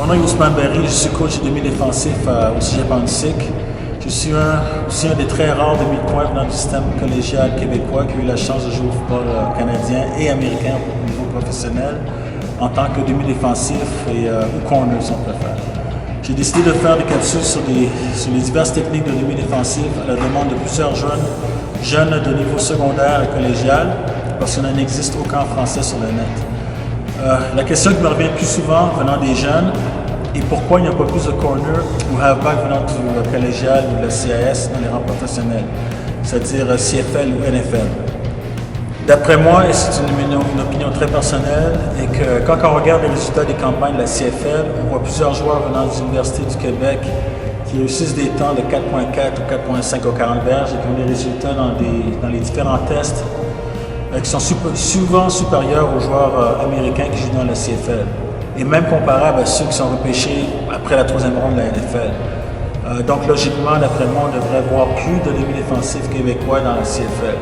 Mon nom est Ousmane Berry, je suis coach demi-défensif au Cégep Antique. Je suis aussi un des très rares demi-coins venant du système collégial québécois qui a eu la chance de jouer au football canadien et américain au niveau professionnel en tant que demi-défensif et ou corner si on préfère. J'ai décidé de faire des capsules sur les diverses techniques de demi-défensif à la demande de plusieurs jeunes de niveau secondaire et collégial parce qu'il n'en existe aucun en français sur le net. La question qui me revient plus souvent venant des jeunes est pourquoi il n'y a pas plus de corner ou halfback venant du collégial ou de la CAS dans les rangs professionnels, c'est-à-dire CFL ou NFL. D'après moi, et c'est une opinion très personnelle, est que quand on regarde les résultats des campagnes de la CFL, on voit plusieurs joueurs venant des universités du Québec qui réussissent des temps de 4.4 ou 4.5 au 40 verges et qui ont des résultats dans les différents tests qui sont souvent supérieurs aux joueurs américains qui jouent dans la CFL et même comparables à ceux qui sont repêchés après la troisième ronde de la NFL. Donc logiquement, d'après moi, on devrait voir plus de demi-défensifs québécois dans la CFL.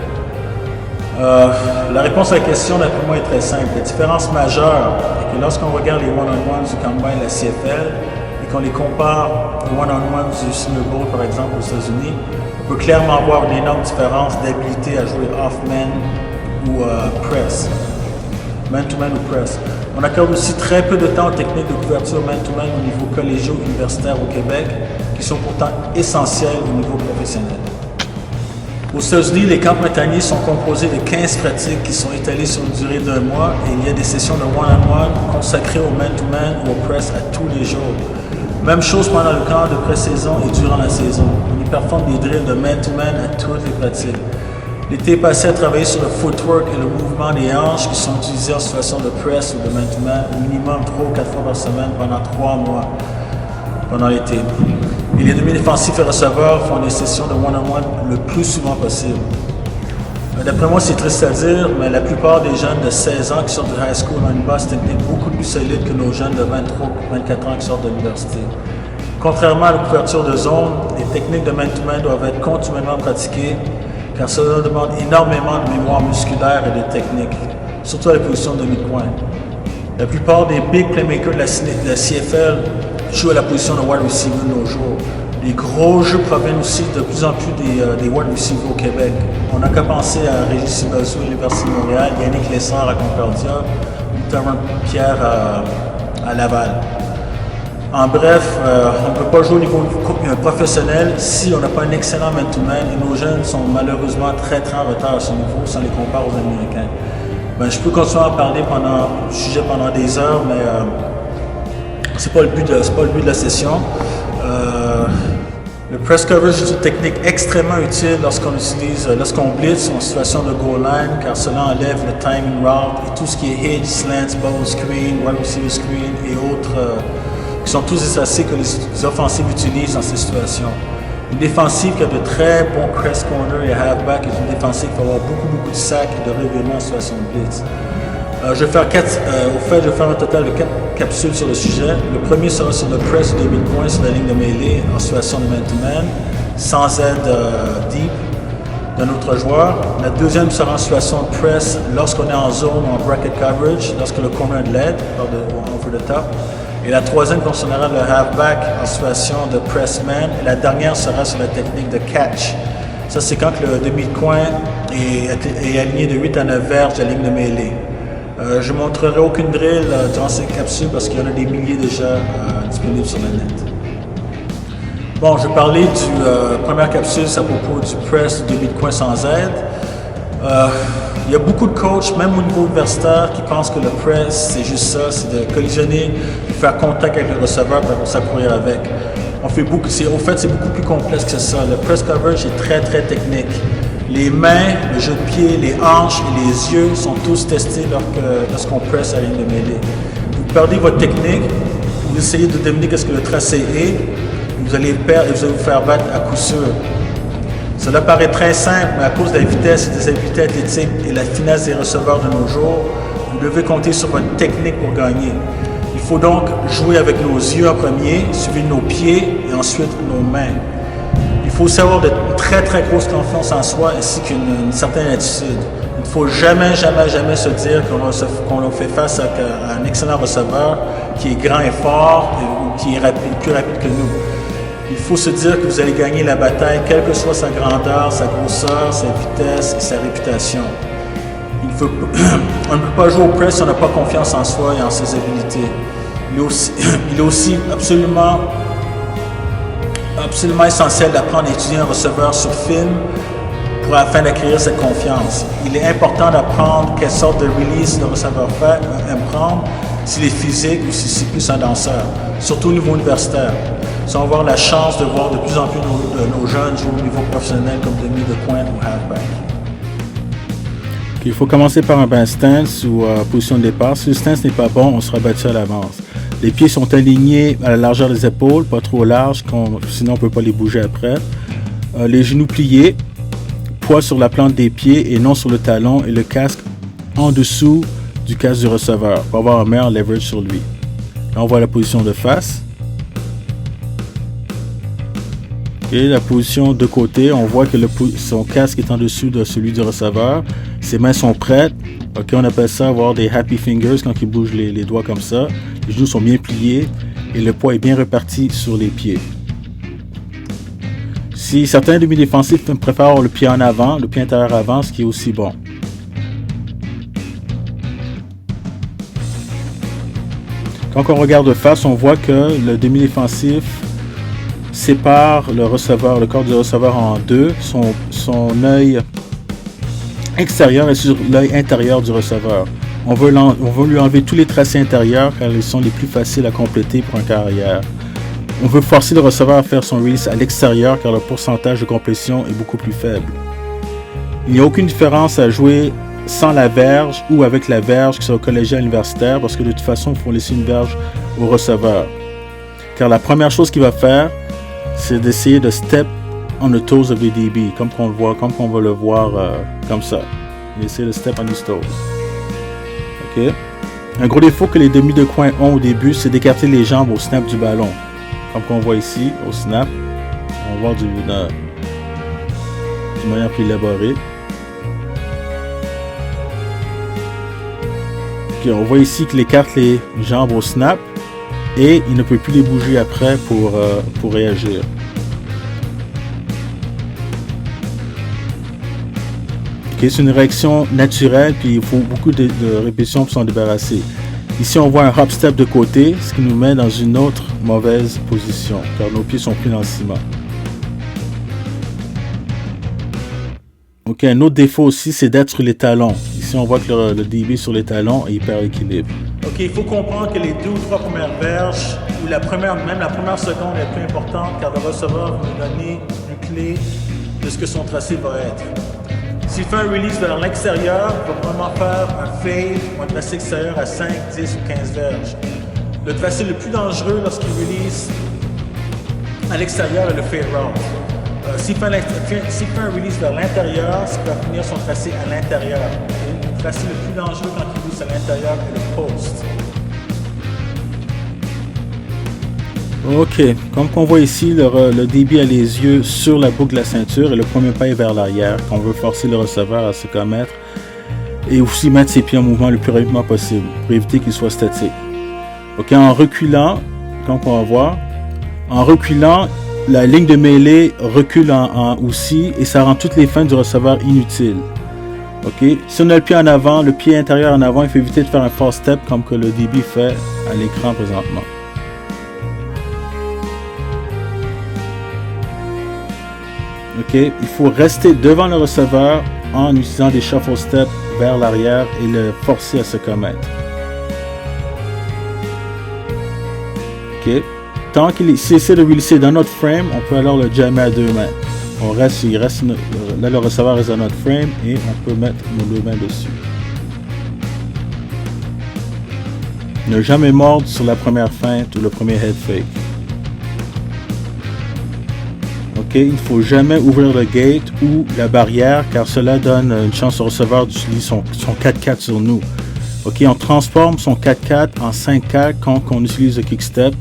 La réponse à la question, d'après moi, est très simple. La différence majeure est que lorsqu'on regarde les one-on-ones du combine de la CFL et qu'on les compare aux one-on-ones du Senior Bowl, par exemple, aux États-Unis, on peut clairement voir une énorme différence d'habilité à jouer off-man ou press, man-to-man ou press. On accorde aussi très peu de temps aux techniques de couverture man-to-man au niveau collégial ou universitaire au Québec, qui sont pourtant essentielles au niveau professionnel. Aux États-Unis, les camps printaniers sont composés de 15 pratiques qui sont étalées sur une durée d'1 mois et il y a des sessions de one-on-one consacrées au man-to-man ou au press à tous les jours. Même chose pendant le camp de pré-saison et durant la saison. On y performe des drills de man-to-man à toutes les pratiques. L'été passé à travailler sur le footwork et le mouvement des hanches qui sont utilisés en situation de press ou de man-to-man au minimum 3 ou 4 fois par semaine pendant 3 mois pendant l'été. Et les demi-défensifs et receveurs font des sessions de one-on-one le plus souvent possible. D'après moi, c'est triste à dire, mais la plupart des jeunes de 16 ans qui sortent de high school ont une base technique beaucoup plus solide que nos jeunes de 23 ou 24 ans qui sortent de l'université. Contrairement à la couverture de zone, les techniques de man-to-man doivent être continuellement pratiquées car cela demande énormément de mémoire musculaire et de technique, surtout à la position de demi-coin. La plupart des big playmakers de la CFL jouent à la position de wide receiver de nos jours. Les gros jeux proviennent aussi de plus en plus des wide receivers au Québec. On n'a qu'à penser à Régis Sylvazo à l'Université de Montréal, Yannick Lessard à Concordia, ou Thomas Pierre à Laval. En bref, on ne peut pas jouer au niveau professionnel si on n'a pas un excellent man-to-man et nos jeunes sont malheureusement très en retard à ce niveau si on les compare aux Américains. Je peux continuer à en parler du sujet pendant des heures, mais c'est pas le but de la session. Le press coverage est une technique extrêmement utile lorsqu'on blitz en situation de goal line, car cela enlève le timing route et tout ce qui est hitch, slants, bubble screen, wide receiver screen et autres qui sont tous des assets que les offensives utilisent dans ces situations. Une défensive qui a de très bons press corner et halfback est une défensive qui va avoir beaucoup de sacs et de revirements en situation de blitz. Je vais faire un total de 4 capsules sur le sujet. Le premier sera sur le press de demi-coin sur la ligne de mêlée en situation de man-to-man, sans aide deep d'un autre joueur. La deuxième sera en situation de press lorsqu'on est en zone ou en bracket coverage, lorsque le corner de l'aide, over the top. Et la troisième concernera le halfback en situation de press man. Et la dernière sera sur la technique de catch. Ça, c'est quand le demi-coin est aligné de 8 à 9 verges de la ligne de mêlée. Je ne montrerai aucune drill durant ces capsules parce qu'il y en a des milliers déjà disponibles sur le net. Bon, je vais parler du première capsule, c'est à propos du press du demi-coin sans aide. Il y a beaucoup de coachs, même au niveau universitaire, qui pensent que le press, c'est juste ça, c'est de collisionner, de faire contact avec le receveur pour après ça courir avec. Au fait, c'est beaucoup plus complexe que ça. Le press coverage est très technique. Les mains, le jeu de pied, les hanches et les yeux sont tous testés lorsqu'on presse à la ligne de mêlée. Vous perdez votre technique, vous essayez de deviner ce que le tracé est, vous allez perdre et vous allez vous faire battre à coup sûr. Cela paraît très simple, mais à cause de la vitesse et des habiletés athlétiques et la finesse des receveurs de nos jours, vous devez compter sur votre technique pour gagner. Il faut donc jouer avec nos yeux en premier, suivi de nos pieds et ensuite nos mains. Il faut aussi avoir de très grosses confiance en soi ainsi qu'une certaine attitude. Il ne faut jamais se dire qu'on fait face à un excellent receveur qui est grand et fort ou qui est plus rapide que nous. Il faut se dire que vous allez gagner la bataille, quelle que soit sa grandeur, sa grosseur, sa vitesse et sa réputation. On ne peut pas jouer au press si on n'a pas confiance en soi et en ses habilités. Il est aussi absolument essentiel d'apprendre à étudier un receveur sur film afin d'acquérir cette confiance. Il est important d'apprendre quelle sorte de release le receveur aime prendre, s'il est physique ou si c'est plus un danseur, surtout au niveau universitaire. Si on va avoir la chance de voir de plus en plus nos jeunes jouer au niveau professionnel comme demi de coin ou halfback. Il faut commencer par un bain stance ou position de départ. Si le stance n'est pas bon, on sera battu à l'avance. Les pieds sont alignés à la largeur des épaules, pas trop larges, sinon on ne peut pas les bouger après. Les genoux pliés, poids sur la plante des pieds et non sur le talon et le casque en dessous du casque du receveur pour avoir un meilleur leverage sur lui. Là, on voit la position de face. Et la position de côté, on voit que son casque est en dessous de celui du receveur. Ses mains sont prêtes. On appelle ça avoir des happy fingers quand il bouge les doigts comme ça. Les genoux sont bien pliés et le poids est bien réparti sur les pieds. Si certains demi-défensifs préfèrent avoir le pied en avant, le pied intérieur avant, ce qui est aussi bon. Quand on regarde de face, on voit que le demi-défensif sépare le corps du receveur en deux, son œil extérieur est sur l'œil intérieur du receveur. On veut lui enlever tous les tracés intérieurs car ils sont les plus faciles à compléter pour un carrière. On veut forcer le receveur à faire son release à l'extérieur car le pourcentage de complétion est beaucoup plus faible. Il n'y a aucune différence à jouer sans la verge ou avec la verge, que ce soit au collégial universitaire, parce que de toute façon, il faut laisser une verge au receveur. Car la première chose qu'il va faire, c'est d'essayer de step on the toes of the DB, comme on va le voir comme ça. Il essaie de step on his toes. Ok. Un gros défaut que les demi de coin ont au début, c'est d'écarter les jambes au snap du ballon. Comme on voit ici, au snap, on va voir d'une manière plus élaborée. Okay, on voit ici qu'il écarte les jambes au snap et il ne peut plus les bouger après pour réagir. Okay, c'est une réaction naturelle, puis il faut beaucoup de répétitions pour s'en débarrasser. Ici, on voit un hop step de côté, ce qui nous met dans une autre mauvaise position, car nos pieds sont pris dans le ciment. Ok, un autre défaut aussi, c'est d'être sur les talons. Ici, on voit que le DB sur les talons et il perd l'équilibre. Ok, il faut comprendre que les 2 ou 3 premières verges, ou même la première seconde est plus importante, car le receveur va nous donner une clé de ce que son tracé va être. S'il fait un release vers l'extérieur, il va probablement faire un fade ou un tracé extérieur à 5, 10 ou 15 verges. Le tracé le plus dangereux lorsqu'il release à l'extérieur est le fade route. S'il fait un release vers l'intérieur, c'est qu'il va finir son tracé à l'intérieur. Le tracé le plus dangereux quand il release à l'intérieur est le post. Ok, comme on voit ici, le DB a les yeux sur la boucle de la ceinture et le premier pas est vers l'arrière, quand on veut forcer le receveur à se commettre et aussi mettre ses pieds en mouvement le plus rapidement possible pour éviter qu'il soit statique. Ok, en reculant, comme on va voir, la ligne de mêlée recule aussi et ça rend toutes les feintes du receveur inutiles. Ok, si on a le pied en avant, le pied intérieur en avant, il faut éviter de faire un false step comme que le DB fait à l'écran présentement. Ok, il faut rester devant le receveur en utilisant des shuffle steps vers l'arrière et le forcer à se commettre. Ok, tant s'il essaie de releaser dans notre frame, on peut alors le jammer à 2 mains. Là le receveur reste dans notre frame et on peut mettre nos 2 mains dessus. Ne jamais mordre sur la première feinte ou le premier head fake. Ok, il ne faut jamais ouvrir le gate ou la barrière car cela donne une chance au receveur d'utiliser son 4-4 sur nous. Ok, on transforme son 4-4 en 5-4 quand on utilise le kick step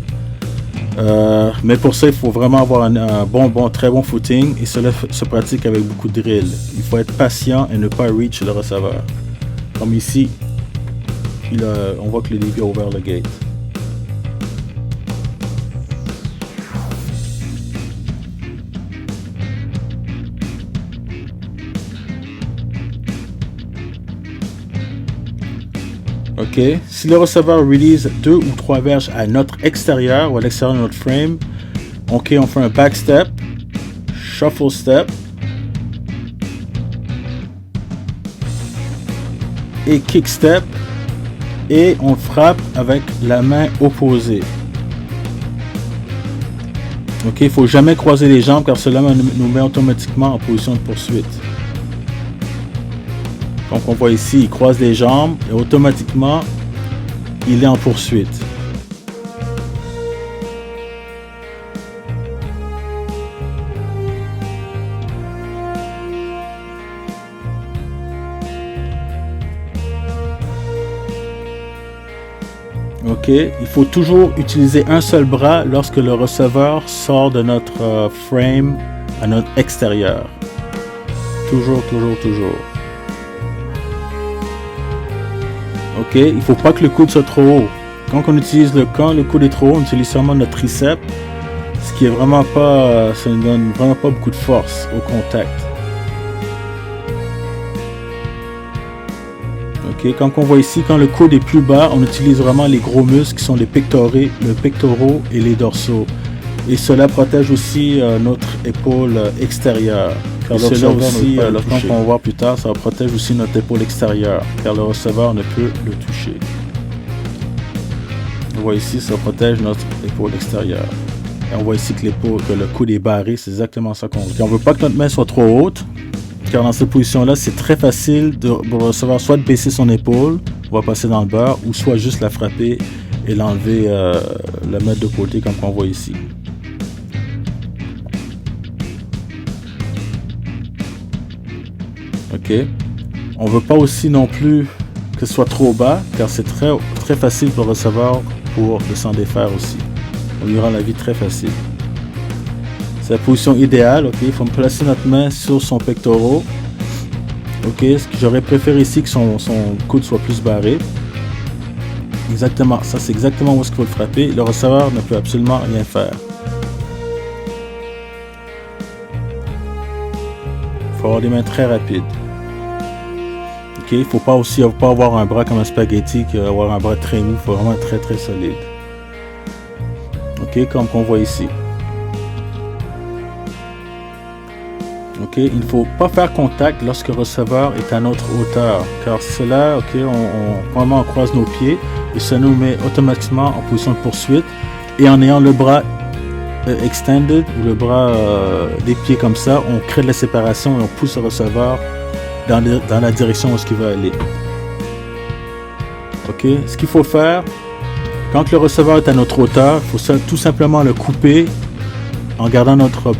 Mais pour ça, il faut vraiment avoir un très bon footing et cela se pratique avec beaucoup de drill. Il faut être patient et ne pas reach le receveur. Comme ici, on voit que le DB a ouvert le gate. Ok, si le receveur release 2 ou 3 verges à notre extérieur ou à l'extérieur de notre frame, ok, on fait un back step, shuffle step et kick step et on frappe avec la main opposée. Ok, il ne faut jamais croiser les jambes car cela nous met automatiquement en position de poursuite. Donc on voit ici, il croise les jambes et automatiquement, il est en poursuite. Ok, il faut toujours utiliser un seul bras lorsque le receveur sort de notre frame à notre extérieur. Toujours. Ok, il ne faut pas que le coude soit trop haut. Quand le coude est trop haut, on utilise seulement notre triceps, ce qui est vraiment pas, ça ne donne vraiment pas beaucoup de force au contact. Ok, comme on voit ici, quand le coude est plus bas, on utilise vraiment les gros muscles qui sont les pectoraux et les dorsaux. Et cela protège aussi notre épaule extérieure. Car le receveur aussi, comme on va voir plus tard, ça protège aussi notre épaule extérieure, car le receveur ne peut le toucher. On voit ici, ça protège notre épaule extérieure. Et on voit ici que le coude est barré, c'est exactement ça qu'on veut. On ne veut pas que notre main soit trop haute, car dans cette position-là, c'est très facile pour le receveur soit de baisser son épaule, on va passer dans le beurre, ou soit juste la frapper et l'enlever, la mettre de côté comme on voit ici. Ok, on veut pas aussi non plus que ce soit trop bas, car c'est très facile pour le receveur de s'en défaire aussi. On lui rend la vie très facile. C'est la position idéale. Ok, il faut placer notre main sur son pectoral. Ok, ce que j'aurais préféré ici que son coude soit plus barré. Exactement, ça c'est exactement où il faut le frapper. Le receveur ne peut absolument rien faire. Il faut avoir des mains très rapides. Ok, il ne faut pas avoir un bras comme un spaghetti, avoir un bras très mou, il faut vraiment être très solide. Ok, comme on voit ici. Ok, il ne faut pas faire contact lorsque le receveur est à notre hauteur, car cela, ok, on croise nos pieds et ça nous met automatiquement en position de poursuite. Et en ayant le bras extended ou le bras des pieds comme ça, on crée de la séparation et on pousse le receveur dans la direction où il va aller. Ok, ce qu'il faut faire, quand le receveur est à notre hauteur, il faut tout simplement le couper en gardant notre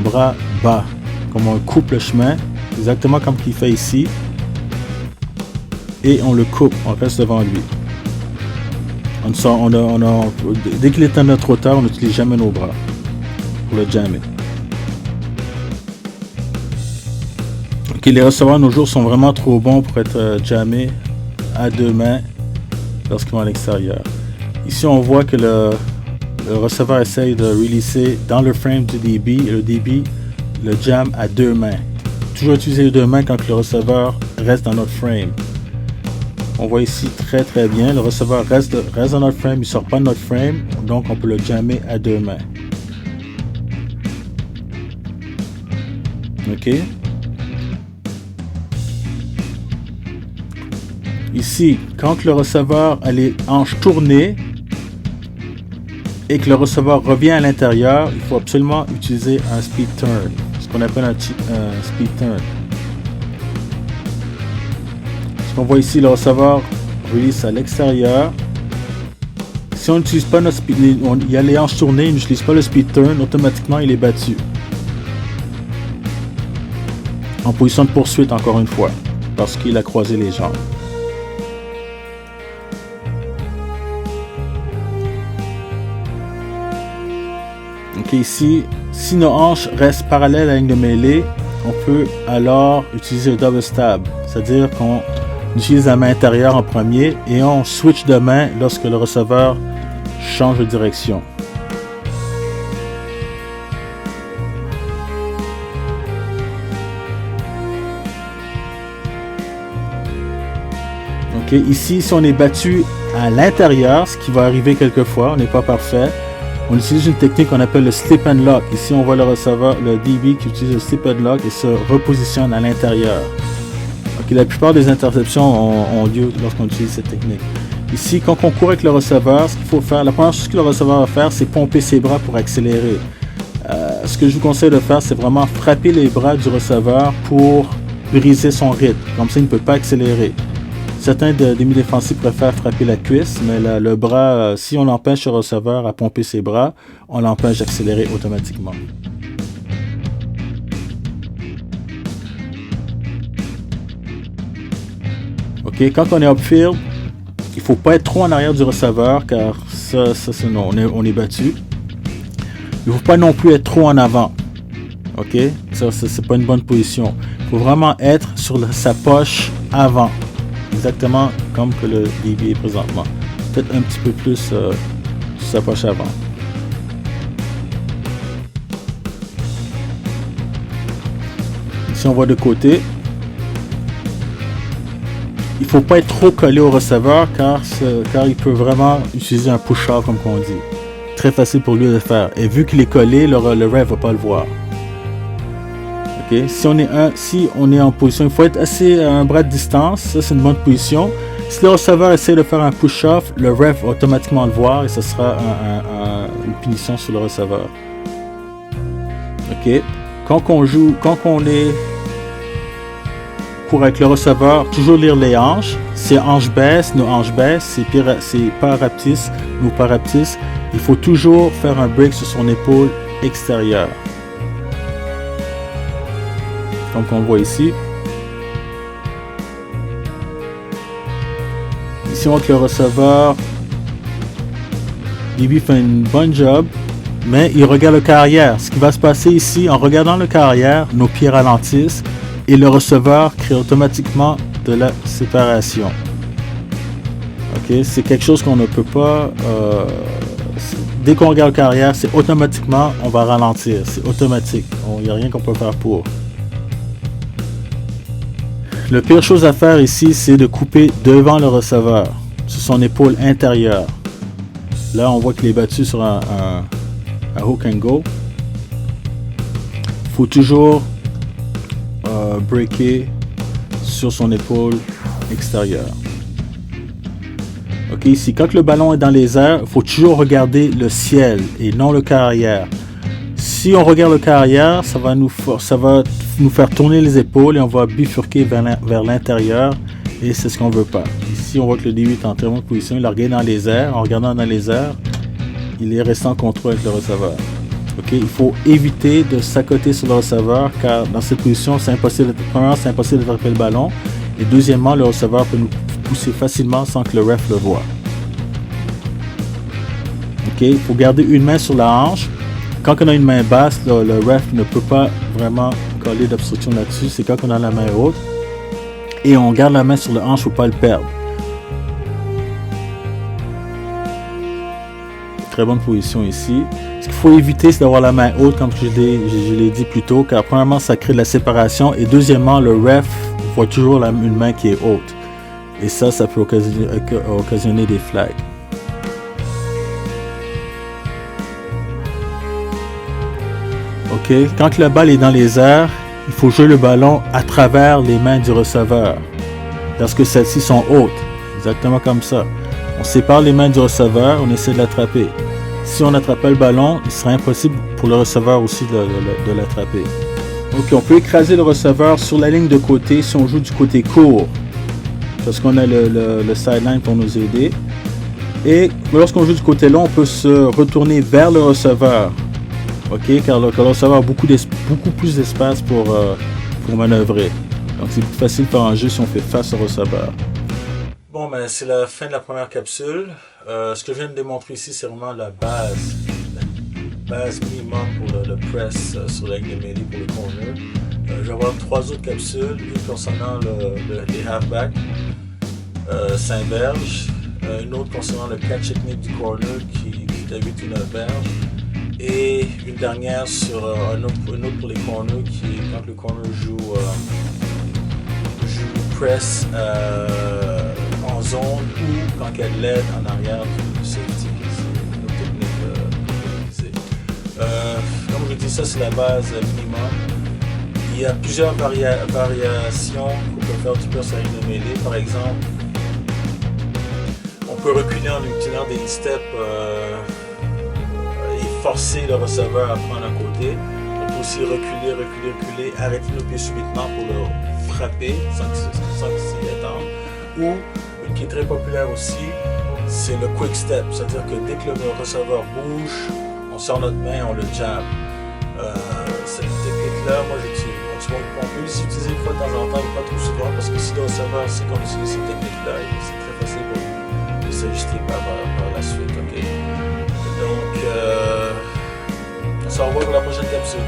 bras bas. Comme on coupe le chemin, exactement comme il fait ici. Et on le coupe, on reste devant lui. Dès qu'il est à notre hauteur, on n'utilise jamais nos bras pour le jammer. Ok, les receveurs de nos jours sont vraiment trop bons pour être jammés à deux mains lorsqu'ils vont à l'extérieur. Ici, on voit que le receveur essaye de releaser dans le frame du DB et le DB le jam à deux mains. Toujours utiliser les deux mains quand le receveur reste dans notre frame. On voit ici très bien, le receveur reste dans notre frame, il ne sort pas de notre frame, donc on peut le jammer à deux mains. Ok. Ici, quand le receveur a les hanches tournées et que le receveur revient à l'intérieur, il faut absolument utiliser un speed turn, ce qu'on appelle un speed turn. Ce qu'on voit ici, le receveur release à l'extérieur. Si on n'utilise pas notre speed, il y a les hanches tournées, il n'utilise pas le speed turn, automatiquement il est battu. En position de poursuite encore une fois, parce qu'il a croisé les jambes. ici, si nos hanches restent parallèles à la ligne de mêlée, on peut alors utiliser le double stab, c'est-à-dire qu'on utilise la main intérieure en premier et on switch de main lorsque le receveur change de direction. Ok, ici, si on est battu à l'intérieur, ce qui va arriver quelquefois, on n'est pas parfait, on utilise une technique qu'on appelle le slip and lock. Ici, on voit le receveur, le DB qui utilise le slip and lock et se repositionne à l'intérieur. Okay, la plupart des interceptions ont lieu lorsqu'on utilise cette technique. Ici, quand on court avec le receveur, ce qu'il faut faire, la première chose que le receveur va faire, c'est pomper ses bras pour accélérer. Ce que je vous conseille de faire, c'est vraiment frapper les bras du receveur pour briser son rythme. Comme ça, il ne peut pas accélérer. Certains demi-défensifs préfèrent frapper la cuisse, mais le bras, si on empêche le receveur à pomper ses bras, on l'empêche d'accélérer automatiquement. Ok, quand on est upfield, il ne faut pas être trop en arrière du receveur, car ça c'est non, on est battu. Il ne faut pas non plus être trop en avant. Ok, ça c'est pas une bonne position. Il faut vraiment être sur sa poche avant. Exactement comme que le DB est présentement. Peut-être un petit peu plus sur sa poche avant. Ici on voit de côté. Il ne faut pas être trop collé au receveur car il peut vraiment utiliser un push-off comme on dit. Très facile pour lui de le faire. Et vu qu'il est collé, le ref ne va pas le voir. Okay. Si on est en position, il faut être assez à un bras de distance. Ça, c'est une bonne position. Si le receveur essaie de faire un push-off, le ref va automatiquement le voir et ce sera une punition sur le receveur. Ok. Quand on est court avec le receveur, toujours lire les hanches. Ses hanches baissent, nos hanches baissent. C'est paraptis, nos paraptis. Il faut toujours faire un break sur son épaule extérieure. Comme on voit ici. Ici, on voit que le receveur, DB fait une bonne job, mais il regarde le carrière. Ce qui va se passer ici, en regardant le carrière, nos pieds ralentissent et le receveur crée automatiquement de la séparation. Ok, c'est quelque chose qu'on ne peut pas. Dès qu'on regarde le carrière, c'est automatiquement, on va ralentir. C'est automatique. Il n'y a rien qu'on peut faire pour. La pire chose à faire ici, c'est de couper devant le receveur, sur son épaule intérieure. Là, on voit qu'il est battu sur un hook and go. Il faut toujours breaker sur son épaule extérieure. Ok, ici, quand le ballon est dans les airs, il faut toujours regarder le ciel et non le carrière. Si on regarde le carrière, ça va nous faire tourner les épaules et on va bifurquer vers l'intérieur et c'est ce qu'on ne veut pas. Ici, on voit que le DB est en très bonne position. Il regarde dans les airs. En regardant dans les airs, il est resté en contrôle avec le receveur. Okay? Il faut éviter de s'accoter sur le receveur car dans cette position, c'est impossible d'attraper le ballon. Et deuxièmement, le receveur peut nous pousser facilement sans que le ref le voie. Okay? Il faut garder une main sur la hanche. Quand on a une main basse, le ref ne peut pas vraiment coller d'obstruction là-dessus. C'est quand on a la main haute. Et on garde la main sur le hanche pour ne pas le perdre. Très bonne position ici. Ce qu'il faut éviter, c'est d'avoir la main haute, comme je l'ai dit plus tôt, car premièrement, ça crée de la séparation. Et deuxièmement, le ref voit toujours une main qui est haute. Et ça peut occasionner des flags. Okay. Quand la balle est dans les airs, il faut jouer le ballon à travers les mains du receveur. Parce que celles-ci sont hautes. Exactement comme ça. On sépare les mains du receveur, on essaie de l'attraper. Si on n'attrapait le ballon, il serait impossible pour le receveur aussi de l'attraper. Ok, on peut écraser le receveur sur la ligne de côté si on joue du côté court. Parce qu'on a le sideline pour nous aider. Et lorsqu'on joue du côté long, on peut se retourner vers le receveur. Ok, car le receveur a beaucoup plus d'espace pour manœuvrer. Donc c'est plus facile de faire un jeu si on fait face au receveur. Bon, ben c'est la fin de la première capsule. Ce que je viens de démontrer ici, c'est vraiment la base base minimum pour le press sur la ligne de mêlée pour le corner. Je vais avoir 3 autres capsules, une concernant les halfbacks, Saint-Berge, une autre concernant le catch technique du corner qui est à 8 ou 9 berges, et une dernière sur une autre pour les corners qui est quand le corner joue press en zone ou quand elle l'aide en arrière du safety. C'est une autre technique utilisée. Comme je dis, ça c'est la base minimum. Il y a plusieurs variations qu'on peut faire du press à ligne de mêlée. Par exemple, on peut reculer en utilisant des steps et forcer le receveur à prendre un côté. On peut aussi reculer, arrêter nos pieds subitement pour le frapper sans qu'il s'y attende. Ou, une qui est très populaire aussi, c'est le quick step. C'est-à-dire que dès que le receveur bouge, on sort notre main, on le jab. Cette technique-là, moi j'utilise. On peut l'utiliser une fois de temps en temps, mais pas trop souvent, parce que si le receveur sait qu'on utilise cette technique-là, c'est très facile pour lui de s'ajuster par la suite. Okay? Donc, on se revoit pour la prochaine capsule.